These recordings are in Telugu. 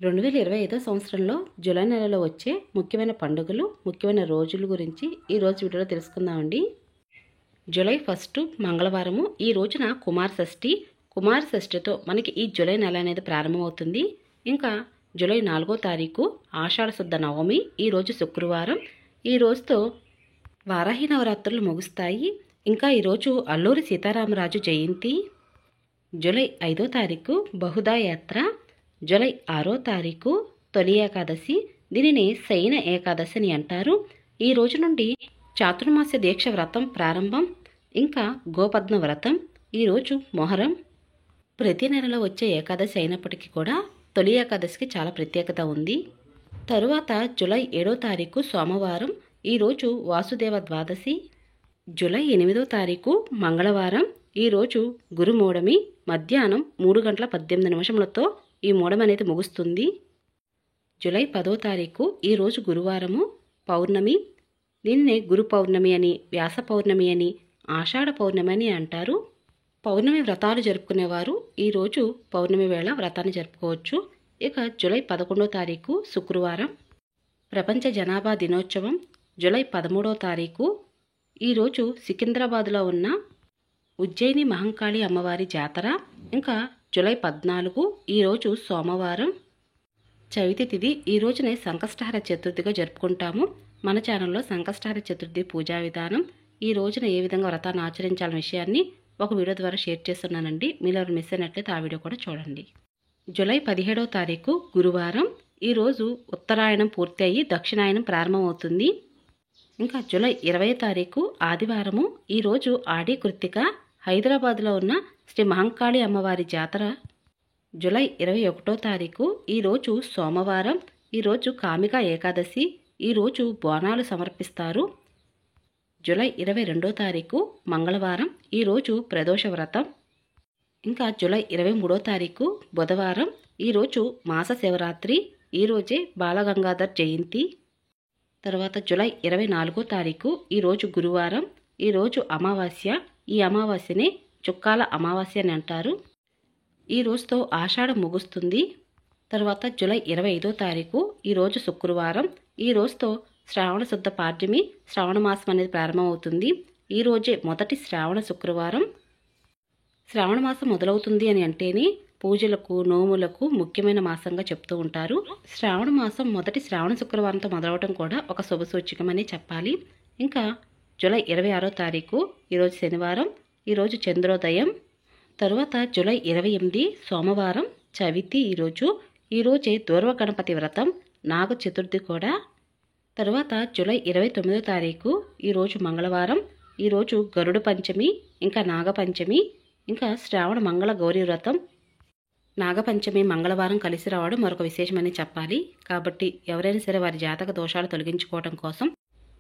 2025 సంవత్సరంలో జూలై నెలలో వచ్చే ముఖ్యమైన పండుగలు, ముఖ్యమైన రోజుల గురించి ఈరోజు వీడియోలో తెలుసుకుందామండి. జూలై 1 మంగళవారము. ఈ రోజున కుమార షష్ఠితో మనకి ఈ జూలై నెల అనేది ప్రారంభమవుతుంది. ఇంకా జూలై 4వ తారీఖు ఆషాఢ శుద్ధ నవమి, ఈరోజు శుక్రవారం. ఈ రోజుతో వారాహి నవరాత్రులు ముగుస్తాయి. ఇంకా ఈరోజు అల్లూరి సీతారామరాజు జయంతి. జూలై 5వ తారీఖు బహుదా యాత్ర. జూలై 6వ తారీఖు తొలి ఏకాదశి. దీనిని శయన ఏకాదశి అని అంటారు. ఈ రోజు నుండి చాతుర్మాస దీక్ష వ్రతం ప్రారంభం. ఇంకా గోపద్మ వ్రతం. ఈరోజు మొహరం. ప్రతి నెలలో వచ్చే ఏకాదశి అయినప్పటికీ కూడా తొలి ఏకాదశికి చాలా ప్రత్యేకత ఉంది. తరువాత జూలై 7వ తారీఖు సోమవారం. ఈరోజు వాసుదేవ ద్వాదశి. జూలై 8వ తారీఖు మంగళవారం. ఈరోజు గురుమూఢమి. మధ్యాహ్నం 3:18 ఈ మూఢం అనేది ముగుస్తుంది. జూలై 10వ తారీఖు ఈరోజు గురువారము, పౌర్ణమి. దీన్నే గురు పౌర్ణమి అని, వ్యాస పౌర్ణమి అని, ఆషాఢ పౌర్ణమి అని అంటారు. పౌర్ణమి వ్రతాలు జరుపుకునేవారు ఈరోజు పౌర్ణమి వేళ వ్రతాన్ని జరుపుకోవచ్చు. ఇక జూలై 11వ తారీఖు శుక్రవారం, ప్రపంచ జనాభా దినోత్సవం. జూలై 13వ తారీఖు ఈరోజు సికింద్రాబాద్లో ఉన్న ఉజ్జయిని మహంకాళి అమ్మవారి జాతర. ఇంకా జూలై 14 ఈరోజు సోమవారం, చవితి తిథి. ఈ రోజునే సంకష్టహర చతుర్థిగా జరుపుకుంటాము. మన ఛానల్లో సంకష్టహర చతుర్థి పూజా విధానం, ఈ రోజున ఏ విధంగా వ్రతాన్ని ఆచరించాలనే విషయాన్ని ఒక వీడియో ద్వారా షేర్ చేస్తున్నానండి. మీరు ఎవరు మిస్ అయినట్లయితే ఆ వీడియో కూడా చూడండి. జూలై 17వ తారీఖు గురువారం. ఈరోజు ఉత్తరాయణం పూర్తి అయ్యి దక్షిణాయనం ప్రారంభమవుతుంది. ఇంకా జూలై 20వ తారీఖు ఆదివారము. ఈరోజు ఆడి కృత్తిక. హైదరాబాద్లో ఉన్న శ్రీ మహంకాళి అమ్మవారి జాతర. జూలై 21వ తారీఖు ఈరోజు సోమవారం. ఈరోజు కామిక ఏకాదశి. ఈరోజు బోనాలు సమర్పిస్తారు. జూలై 22వ తారీఖు మంగళవారం. ఈరోజు ప్రదోష వ్రతం. ఇంకా జూలై 23వ తారీఖు బుధవారం. ఈరోజు మాస శివరాత్రి. ఈరోజే బాలగంగాధర్ జయంతి. తర్వాత జూలై 24వ తారీఖు ఈరోజు గురువారం. ఈరోజు అమావాస్య. ఈ అమావాస్యనే చుక్కాల అమావాస్య అని అంటారు. ఈ రోజుతో ఆషాఢం ముగుస్తుంది. తర్వాత జూలై 25వ తారీఖు ఈరోజు శుక్రవారం. ఈ రోజుతో శ్రావణ శుద్ధ పాడ్యమి, శ్రావణ మాసం అనేది ప్రారంభమవుతుంది. ఈరోజే మొదటి శ్రావణ శుక్రవారం. శ్రావణ మాసం మొదలవుతుంది అని అంటేనే పూజలకు, నోములకు ముఖ్యమైన మాసంగా చెప్తూ ఉంటారు. శ్రావణ మాసం మొదటి శ్రావణ శుక్రవారంతో మొదలవటం కూడా ఒక శుభసూచకమని చెప్పాలి. ఇంకా జూలై 26వ తారీఖు ఈరోజు శనివారం. ఈరోజు చంద్రోదయం. తరువాత జూలై 28 సోమవారం, చవితి. ఈరోజే దూర్వ గణపతి వ్రతం, నాగ చతుర్థి కూడా. తరువాత జూలై 29వ తారీఖు ఈరోజు మంగళవారం. ఈరోజు గరుడ పంచమి, ఇంకా నాగపంచమి. ఇంకా శ్రావణ మంగళ గౌరీ వ్రతం. నాగపంచమి మంగళవారం కలిసి రావడం మరొక విశేషమని చెప్పాలి. కాబట్టి ఎవరైనా సరే వారి జాతక దోషాలు తొలగించుకోవడం కోసం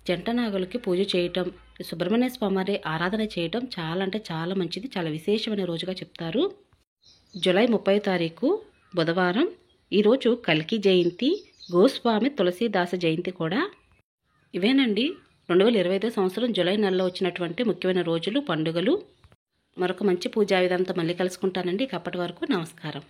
జంట నాగులకి పూజ చేయటం, సుబ్రహ్మణ్య స్వామి ఆరాధన చేయటం చాలా అంటే చాలా మంచిది, చాలా విశేషమైన రోజుగా చెప్తారు. జూలై 30వ తారీఖు బుధవారం. ఈరోజు కల్కి జయంతి, గోస్వామి తులసీదాస జయంతి కూడా. ఇవేనండి 2025 సంవత్సరం జూలై నెలలో వచ్చినటువంటి ముఖ్యమైన రోజులు, పండుగలు. మరొక మంచి పూజా విధానంతో మళ్ళీ కలుసుకుంటానండి. అప్పటి వరకు నమస్కారం.